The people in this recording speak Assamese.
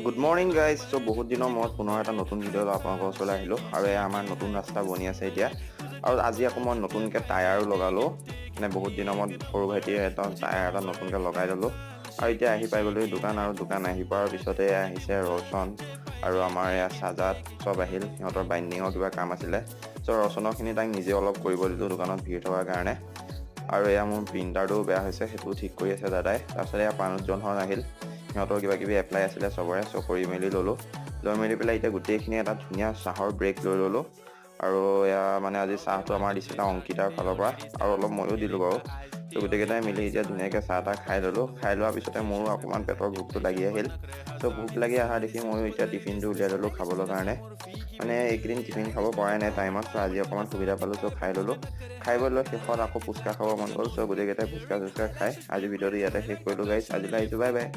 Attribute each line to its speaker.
Speaker 1: Good morning guys. চ' বহুত দিনৰ মূৰত পুনৰ এটা নতুন ভিডিঅ'ত আপোনালোকৰ ওচৰলৈ আহিলোঁ আৰু এয়া আমাৰ নতুন ৰাস্তা বনি আছে এতিয়া। আৰু আজি আকৌ মই নতুনকৈ টায়াৰো লগালোঁ, মানে বহুত দিনৰ মূৰত সৰু ভাইটিয়ে এটা টায়াৰ এটা নতুনকৈ লগাই ল'লোঁ। আৰু এতিয়া আহি পাই গ'লোঁ দোকান, আৰু দোকান আহি পোৱাৰ পিছতে আহিছে ৰচন আৰু আমাৰ এয়া চাজাত চব আহিল। সিহঁতৰ বাইণ্ডিঙৰ কিবা কাম আছিলে, চ' ৰচনৰখিনি তাক নিজে অলপ কৰিব দিলোঁ দোকানত ভিৰ থকাৰ কাৰণে। আৰু এয়া মোৰ প্ৰিণ্টাৰটোও বেয়া হৈছে, সেইটোও ঠিক কৰি আছে দাদাই। তাৰপিছত এয়া পানুজনহঁত আহিল, সিহঁতৰ কিবা কিবি এপ্লাই আছিলে চবৰে, চ' কৰি মেলি ল'লোঁ। লৈ মেলি পেলাই এতিয়া গোটেইখিনি এটা ধুনীয়া চাহৰ ব্ৰেক লৈ ল'লোঁ। আৰু এয়া মানে আজি চাহটো আমাৰ দিছিলে অংকিতাৰ ফালৰ পৰা, আৰু অলপ ময়ো দিলোঁ বাৰু। চ' গোটেইকেইটাই মিলি এতিয়া ধুনীয়াকৈ চাহ তাহ খাই ল'লোঁ। খাই লোৱাৰ পিছতে মোৰো অকণমান পেটৰ ভোকটো লাগি আহিল। চ' ভোক লাগি অহা দেখি ময়ো এতিয়া টিফিনটো উলিয়াই ল'লোঁ খাবলৈ কাৰণে। মানে এইকেইদিন টিফিন খাব পৰাই নাই টাইমত, চ' আজি অকণমান সুবিধা পালোঁ, চ' খাই ল'লোঁ। খাই বৈ লৈ শেষত আকৌ ফুচকা খাব মন গ'ল, চ' গোটেইকেইটাই ফুচকা খাই আজি ভিডিঅ'টো ইয়াতে শেষ কৰিলোঁ গাইজ। আজিলৈ আহিছোঁ, বাই বাই।